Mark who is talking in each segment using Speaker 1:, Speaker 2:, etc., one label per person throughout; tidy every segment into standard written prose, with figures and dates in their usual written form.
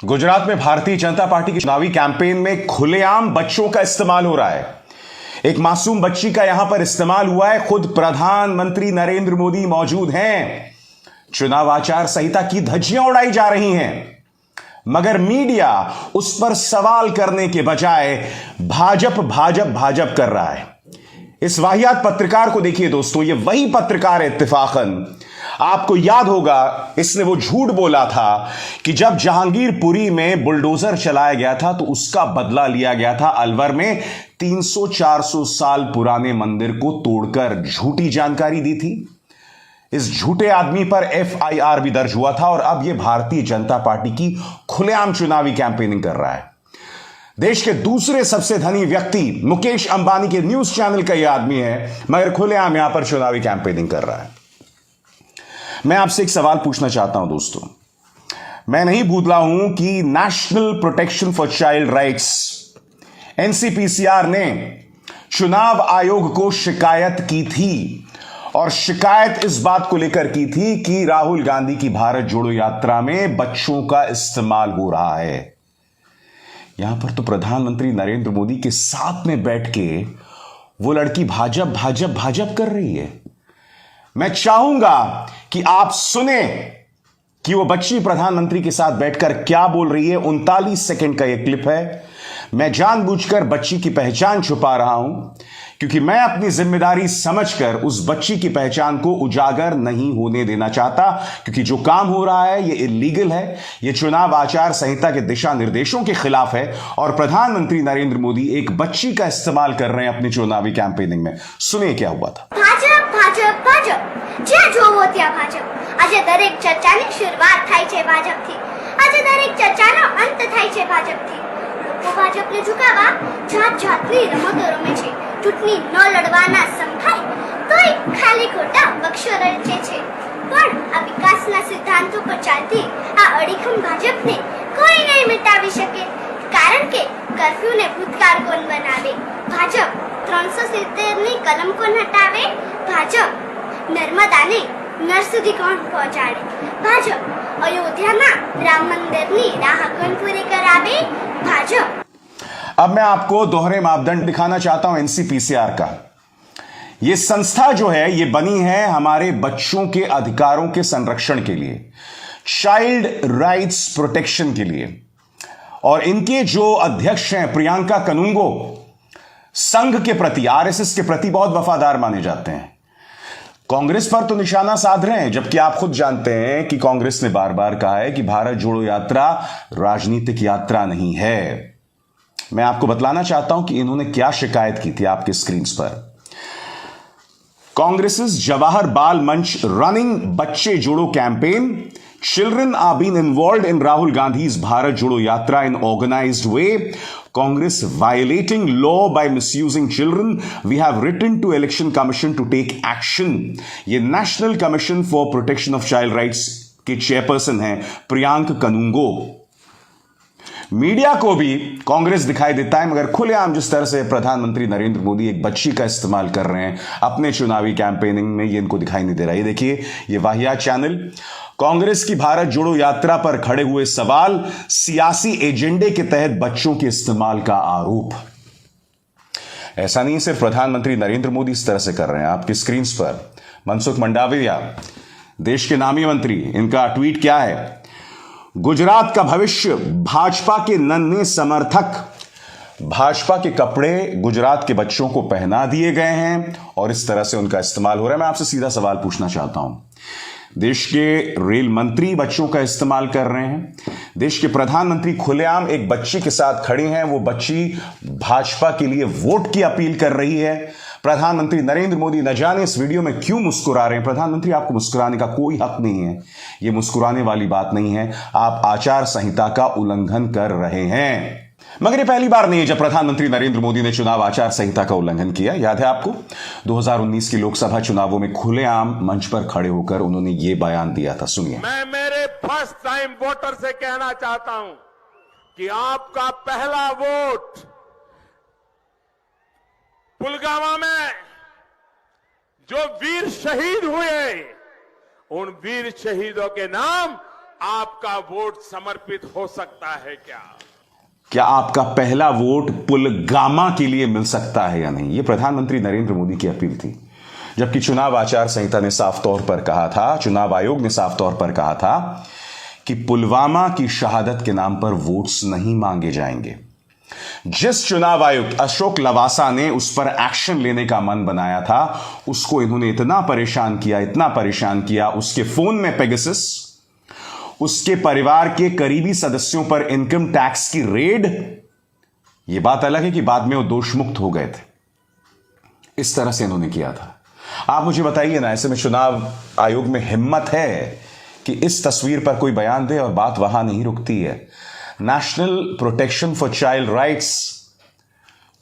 Speaker 1: गुजरात में भारतीय जनता पार्टी के चुनावी कैंपेन में खुलेआम बच्चों का इस्तेमाल हो रहा है। एक मासूम बच्ची का यहां पर इस्तेमाल हुआ है। खुद प्रधानमंत्री नरेंद्र मोदी मौजूद हैं। चुनाव आचार संहिता की धज्जियां उड़ाई जा रही हैं, मगर मीडिया उस पर सवाल करने के बजाय भाजप कर रहा है। इस वाहियात पत्रकार को देखिए दोस्तों, ये वही पत्रकार है इत्तेफाकन। आपको याद होगा, इसने वो झूठ बोला था कि जब जहांगीरपुरी में बुलडोजर चलाया गया था तो उसका बदला लिया गया था। अलवर में 300-400 साल पुराने मंदिर को तोड़कर झूठी जानकारी दी थी। इस झूठे आदमी पर FIR भी दर्ज हुआ था और अब यह भारतीय जनता पार्टी की खुलेआम चुनावी कैंपेनिंग कर रहा है। देश के दूसरे सबसे धनी व्यक्ति मुकेश अंबानी के न्यूज चैनल का यह आदमी है, मगर खुलेआम यहां पर चुनावी कैंपेनिंग कर रहा है। मैं आपसे एक सवाल पूछना चाहता हूं दोस्तों। मैं नहीं भूला हूं कि national protection for child rights NCPCR ने चुनाव आयोग को शिकायत की थी, और शिकायत इस बात को लेकर की थी कि राहुल गांधी की भारत जोड़ो यात्रा में बच्चों का इस्तेमाल हो रहा है। यहां पर तो प्रधानमंत्री नरेंद्र मोदी के साथ में बैठ के वो लड़की भाजप कर रही है। मैं चाहूंगा कि आप सुने कि वो बच्ची प्रधानमंत्री के साथ बैठकर क्या बोल रही है। 39 सेकंड का यह क्लिप है। मैं जानबूझकर बच्ची की पहचान छुपा रहा हूं, क्योंकि मैं अपनी जिम्मेदारी समझकर उस बच्ची की पहचान को उजागर नहीं होने देना चाहता, क्योंकि जो काम हो रहा है यह इलीगल है, यह चुनाव आचार संहिता के दिशा निर्देशों के खिलाफ है, और प्रधानमंत्री नरेंद्र मोदी एक बच्ची का इस्तेमाल कर रहे हैं अपनी चुनावी कैंपेनिंग में। सुनिए क्या हुआ था।
Speaker 2: ભાજપ જ્યાં જોવો ત્યાં ભાજપ। આજે દરેક ચર્ચાની શરૂઆત થાય છે ભાજપથી। આજે દરેક ચર્ચાનો અંત થાય છે ભાજપથી। લોકો ભાજપને ઝુકાવવા જાતની રમતો રમે છે। ચૂંટણી ન લડવાના સંભાય તોય ખાલી ખોટા બક્ષો રચે છે। પણ આ વિકાસના સિદ્ધાંતો પર ચાલતી આ અડીખમ ભાજપને કોઈ નહીં મિટાવી શકે, કારણ કે કર્ફ્યુને ભૂતકાળ કોણ બનાવે? ભાજપ 370 ની કલમ કોણ હટાવે? ભાજપ નર્મદાને નર સુધી કોણ પહોંચાડે? ભાજપ અયોધ્યામાં રામ મંદિરની રાહ કોણ પૂરી કરાવે? ભાજપ।
Speaker 1: अब मैं आपको दोहरे मापदंड दिखाना चाहता हूं NCPCR का। यह संस्था जो है यह बनी है हमारे बच्चों के अधिकारों के संरक्षण के लिए, चाइल्ड राइट्स प्रोटेक्शन के लिए, और इनके जो अध्यक्ष हैं प्रियंका कनुंगो संघ के प्रति, RSS के प्रति बहुत वफादार माने जाते हैं। कांग्रेस पर तो निशाना साध रहे हैं, जबकि आप खुद जानते हैं कि कांग्रेस ने बार बार कहा है कि भारत जोड़ो यात्रा राजनीतिक यात्रा नहीं है। मैं आपको बतलाना चाहता हूं कि इन्होंने क्या शिकायत की थी आपके स्क्रीन पर। कांग्रेस जवाहर बाल मंच रनिंग बच्चे जोड़ो campaign. Children are being involved in Rahul Gandhi's Bharat Jodo Yatra in organized way. Congress violating law by misusing children. We have written to Election Commission to take action. ये National Commission for Protection of Child Rights के chairperson हैं Priyanka Kanungo. Media को भी कांग्रेस दिखाई देता है, मगर खुलेआम जिस तरह से प्रधानमंत्री नरेंद्र मोदी एक बच्ची का इस्तेमाल कर रहे हैं अपने चुनावी कैंपेनिंग में, ये इनको दिखाई नहीं दे रहा है। ये देखिए, ये वाहियात चैनल कांग्रेस की भारत जोड़ो यात्रा पर खड़े हुए सवाल, सियासी एजेंडे के तहत बच्चों के इस्तेमाल का आरोप। ऐसा नहीं सिर्फ प्रधानमंत्री नरेंद्र मोदी इस तरह से कर रहे हैं। आपकी स्क्रीन पर मनसुख मंडाविया, देश के नामी मंत्री, इनका ट्वीट क्या है? गुजरात का भविष्य भाजपा के नन्हे समर्थक, भाजपा के कपड़े गुजरात के बच्चों को पहना दिए गए हैं और इस तरह से उनका इस्तेमाल हो रहा है। मैं आपसे सीधा सवाल पूछना चाहता हूं, देश के रेल मंत्री बच्चों का इस्तेमाल कर रहे हैं, देश के प्रधानमंत्री खुलेआम एक बच्ची के साथ खड़ी हैं, वो बच्ची भाजपा के लिए वोट की अपील कर रही है। प्रधानमंत्री नरेंद्र मोदी न जाने इस वीडियो में क्यों मुस्कुरा रहे हैं। प्रधानमंत्री, आपको मुस्कुराने का कोई हक नहीं है, यह मुस्कुराने वाली बात नहीं है। आप आचार संहिता का उल्लंघन कर रहे हैं। मगर यह पहली बार नहीं है जब प्रधानमंत्री नरेंद्र मोदी ने चुनाव आचार संहिता का उल्लंघन किया। याद है आपको, 2019 के लोकसभा चुनावों में खुलेआम मंच पर खड़े होकर उन्होंने यह बयान दिया था। सुनिए।
Speaker 3: मैं मेरे फर्स्ट टाइम वोटर से कहना चाहता हूं कि आपका पहला वोट पुलवामा में जो वीर शहीद हुए, उन वीर शहीदों के नाम आपका वोट समर्पित हो सकता है
Speaker 1: क्या आपका पहला वोट पुलगामा के लिए मिल सकता है या नहीं? यह प्रधानमंत्री नरेंद्र मोदी की अपील थी, जबकि चुनाव आचार संहिता ने साफ तौर पर कहा था, चुनाव आयोग ने साफ तौर पर कहा था कि पुलवामा की शहादत के नाम पर वोट्स नहीं मांगे जाएंगे। जिस चुनाव आयुक्त अशोक लवासा ने उस पर एक्शन लेने का मन बनाया था, उसको इन्होंने इतना परेशान किया, उसके फोन में पेगासस, उसके परिवार के करीबी सदस्यों पर इनकम टैक्स की रेड। यह बात अलग है कि बाद में वो दोष मुक्त हो गए थे। इस तरह से इन्होंने किया था। आप मुझे बताइए ना, ऐसे में चुनाव आयोग में हिम्मत है कि इस तस्वीर पर कोई बयान दे? और बात वहां नहीं रुकती है। National protection for child rights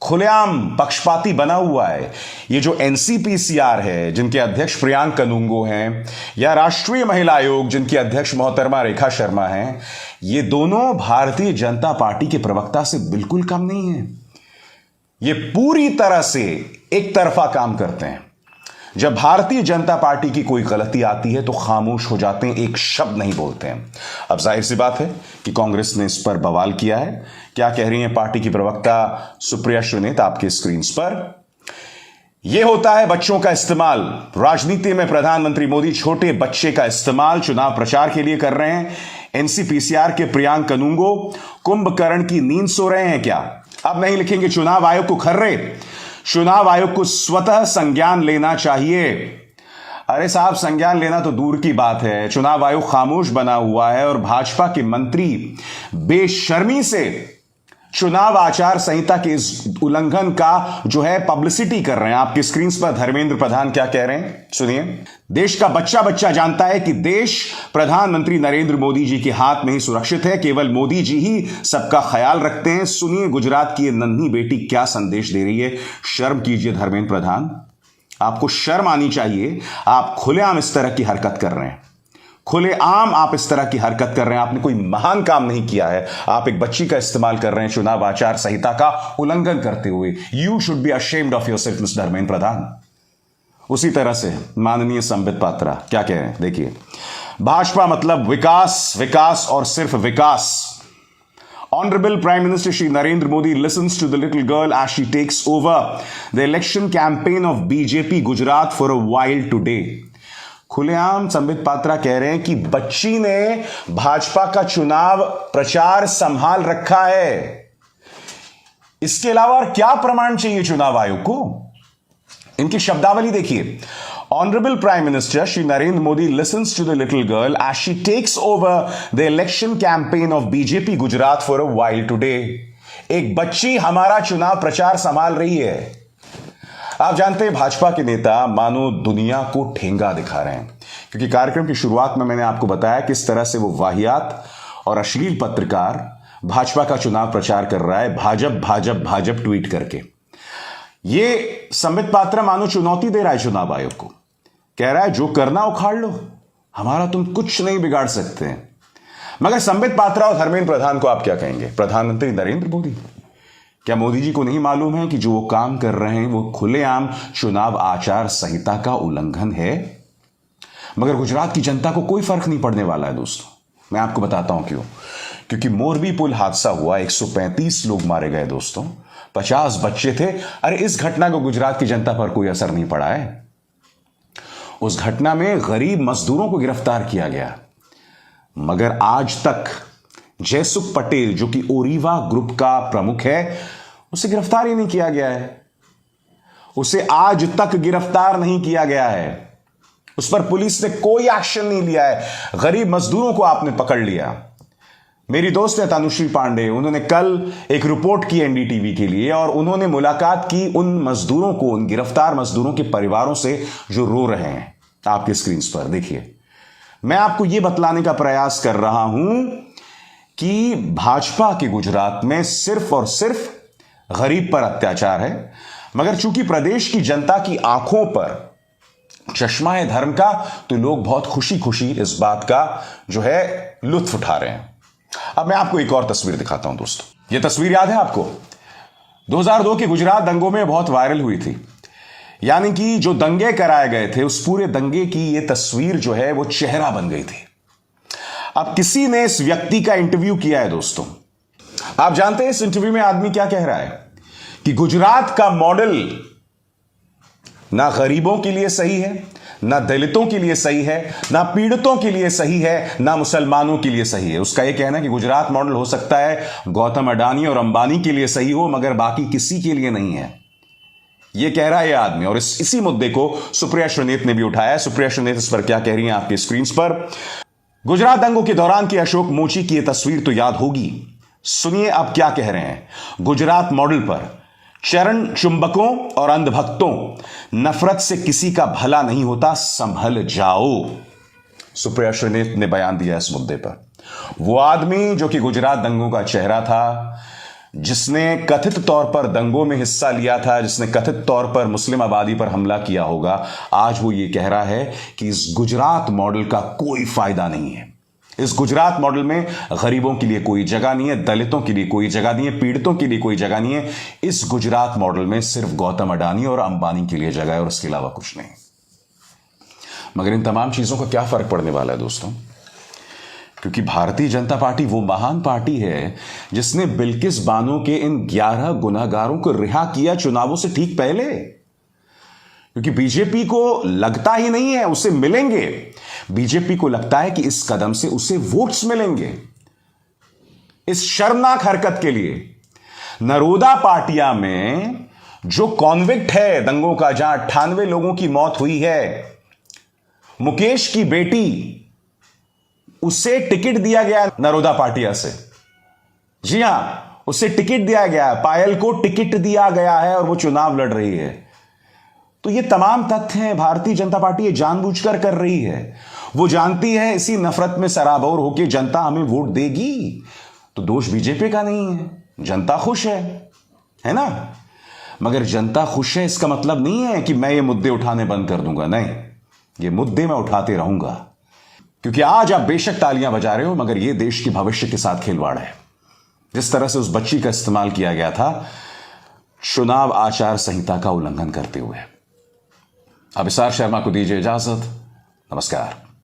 Speaker 1: खुलेआम पक्षपाती बना हुआ है। ये जो एनसीपीसीआर है, जिनके अध्यक्ष प्रियांक कनूंगो हैं, या राष्ट्रीय महिला आयोग जिनकी अध्यक्ष मोहतरमा रेखा शर्मा हैं, ये दोनों भारतीय जनता पार्टी के प्रवक्ता से बिल्कुल कम नहीं है। ये पूरी तरह से एक तरफा काम करते हैं। जब भारतीय जनता पार्टी की कोई गलती आती है तो खामोश हो जाते हैं, एक शब्द नहीं बोलते हैं। अब जाहिर सी बात है कि कांग्रेस ने इस पर बवाल किया है। क्या कह रही हैं पार्टी की प्रवक्ता सुप्रिया श्रीनेत आपके स्क्रीन पर? यह होता है बच्चों का इस्तेमाल। राजनीति में प्रधानमंत्री मोदी छोटे बच्चे का इस्तेमाल चुनाव प्रचार के लिए कर रहे हैं। एनसीपीसीआर के प्रियांक कनूंगो कुंभकर्ण की नींद सो रहे हैं क्या? अब नहीं लिखेंगे चुनाव आयोग को खर्रे। चुनाव आयोग को स्वतः संज्ञान लेना चाहिए। अरे साहब, संज्ञान लेना तो दूर की बात है, चुनाव आयोग खामोश बना हुआ है और भाजपा के मंत्री बेशर्मी से चुनाव आचार संहिता के इस उल्लंघन का जो है पब्लिसिटी कर रहे हैं। आपकी स्क्रीन पर धर्मेंद्र प्रधान क्या कह रहे हैं, सुनिए। देश का बच्चा बच्चा जानता है कि देश प्रधानमंत्री नरेंद्र मोदी जी के हाथ में ही सुरक्षित है। केवल मोदी जी ही सबका ख्याल रखते हैं। सुनिए गुजरात की ये नन्ही बेटी क्या संदेश दे रही है। शर्म कीजिए धर्मेंद्र प्रधान, आपको शर्म आनी चाहिए। आप खुलेआम इस तरह की हरकत कर रहे हैं, खुलेआम आप इस तरह की हरकत कर रहे हैं। आपने कोई महान काम नहीं किया है, आप एक बच्ची का इस्तेमाल कर रहे हैं चुनाव आचार संहिता का उल्लंघन करते हुए। You should be ashamed of yourself mister Dharmendra Pradhan. उसी तरह से माननीय संबित पात्रा क्या कह रहे हैं, देखिए। भाजपा मतलब विकास, विकास और सिर्फ विकास। Honorable Prime Minister Shri Narendra Modi listens to the little girl as she takes over the election campaign of BJP Gujarat for a while today. खुलेआम संबित पात्रा कह रहे हैं कि बच्ची ने भाजपा का चुनाव प्रचार संभाल रखा है। इसके अलावा क्या प्रमाण चाहिए चुनाव आयोग को? इनकी शब्दावली देखिए। Honorable Prime Minister Shri Narendra Modi listens to the little girl as she takes over the election campaign of BJP Gujarat for a while today. एक बच्ची हमारा चुनाव प्रचार संभाल रही है। आप जानते हैं भाजपा के नेता मानो दुनिया को ठेंगा दिखा रहे हैं, क्योंकि कार्यक्रम की शुरुआत में मैंने आपको बताया किस तरह से वो वाहियात और अश्लील पत्रकार भाजपा का चुनाव प्रचार कर रहा है, भाजप भाजप भाजप ट्वीट करके। ये संबित पात्रा मानो चुनौती दे रहा है चुनाव आयोग को, कह रहा है जो करना उखाड़ लो, हमारा तुम कुछ नहीं बिगाड़ सकते हैं। मगर संबित पात्रा और धर्मेंद्र प्रधान को आप क्या कहेंगे? प्रधानमंत्री नरेंद्र मोदी, क्या मोदी जी को नहीं मालूम है कि जो वो काम कर रहे हैं वो खुलेआम चुनाव आचार संहिता का उल्लंघन है? मगर गुजरात की जनता को कोई फर्क नहीं पड़ने वाला है दोस्तों। मैं आपको बताता हूं क्यों। क्योंकि मोरबी पुल हादसा हुआ, 135 लोग मारे गए दोस्तों, 50 बच्चे थे। अरे इस घटना को गुजरात की जनता पर कोई असर नहीं पड़ा है। उस घटना में गरीब मजदूरों को गिरफ्तार किया गया, मगर आज तक जयसुख पटेल जो कि ओरीवा ग्रुप का प्रमुख है, उसे गिरफ्तार ही नहीं किया गया है। उसे आज तक गिरफ्तार नहीं किया गया है। उस पर पुलिस ने कोई एक्शन नहीं लिया है। गरीब मजदूरों को आपने पकड़ लिया। मेरी दोस्त है तनुश्री पांडे, उन्होंने कल एक रिपोर्ट की एनडीटीवी के लिए और उन्होंने मुलाकात की उन मजदूरों को, उन गिरफ्तार मजदूरों के परिवारों से जो रो रहे हैं। आपके स्क्रीन पर देखिए। मैं आपको यह बतलाने का प्रयास कर रहा हूं कि भाजपा के गुजरात में सिर्फ और सिर्फ गरीब पर अत्याचार है, मगर चूंकि प्रदेश की जनता की आंखों पर चश्मा है धर्म का, तो लोग बहुत खुशी खुशी इस बात का जो है लुत्फ उठा रहे हैं। अब मैं आपको एक और तस्वीर दिखाता हूं दोस्तों। यह तस्वीर याद है आपको? 2002 के गुजरात दंगों में बहुत वायरल हुई थी। यानी कि जो दंगे कराए गए थे, उस पूरे दंगे की यह तस्वीर जो है वो चेहरा बन गई थी। अब किसी ने इस व्यक्ति का इंटरव्यू किया है दोस्तों। आप जानते हैं इस इंटरव्यू में आदमी क्या कह रहा है कि गुजरात का मॉडल ना गरीबों के लिए सही है, ना दलितों के लिए सही है, ना पीड़ितों के लिए सही है, ना मुसलमानों के लिए सही है। उसका यह कहना है कि गुजरात मॉडल हो सकता है गौतम अडानी और अंबानी के लिए सही हो, मगर बाकी किसी के लिए नहीं है। यह कह रहा है यह आदमी। और इसी मुद्दे को सुप्रिया श्रीनेत ने भी उठाया। सुप्रिया श्रीनेत इस पर क्या कह रही हैं आपकी स्क्रीन पर। गुजरात दंगों के दौरान की अशोक मोची की यह तस्वीर तो याद होगी। सुनिए अब क्या कह रहे हैं। गुजरात मॉडल पर चरण चुंबकों और अंधभक्तों, नफरत से किसी का भला नहीं होता, संभल जाओ। सुप्रिया श्रीनेत ने बयान दिया इस मुद्दे पर। वो आदमी जो कि गुजरात दंगों का चेहरा था, जिसने कथित तौर पर दंगों में हिस्सा लिया था, जिसने कथित तौर पर मुस्लिम आबादी पर हमला किया होगा, आज वो ये कह रहा है कि इस गुजरात मॉडल का कोई फायदा नहीं है। इस गुजरात मॉडल में गरीबों के लिए कोई जगह नहीं है, दलितों के लिए कोई जगह नहीं है, पीड़ितों के लिए कोई जगह नहीं है। इस गुजरात मॉडल में सिर्फ गौतम अडानी और अंबानी के लिए जगह है और उसके अलावा कुछ नहीं। मगर इन तमाम चीजों का क्या फर्क पड़ने वाला है दोस्तों? क्योंकि भारतीय जनता पार्टी वो महान पार्टी है जिसने बिल्किस बानो के इन 11 गुनहगारों को रिहा किया चुनावों से ठीक पहले। क्योंकि बीजेपी को लगता ही नहीं है उसे मिलेंगे, बीजेपी को लगता है कि इस कदम से उसे वोट्स मिलेंगे। इस शर्मनाक हरकत के लिए नरोदा पाटिया में जो कॉन्विक्ट है दंगों का, जहां 98 लोगों की मौत हुई है, मुकेश की बेटी, उसे टिकट दिया गया नरोदा पाटिया से। जी हां, उसे टिकट दिया गया, पायल को टिकट दिया गया है और वो चुनाव लड़ रही है। तो ये तमाम तथ्य हैं। भारतीय जनता पार्टी ये जानबूझकर कर रही है। वो जानती है इसी नफरत में सराबोर होकर जनता हमें वोट देगी, तो दोष बीजेपी का नहीं है, जनता खुश है ना। मगर जनता खुश है इसका मतलब नहीं है कि मैं ये मुद्दे उठाने बंद कर दूंगा। नहीं, ये मुद्दे मैं उठाते रहूंगा, क्योंकि आज आप बेशक तालियां बजा रहे हो, मगर ये देश के भविष्य के साथ खिलवाड़ है। जिस तरह से उस बच्ची का इस्तेमाल किया गया था चुनाव आचार संहिता का उल्लंघन करते हुए। अभिसार शर्मा को दीजिए इजाजत। नमस्कार।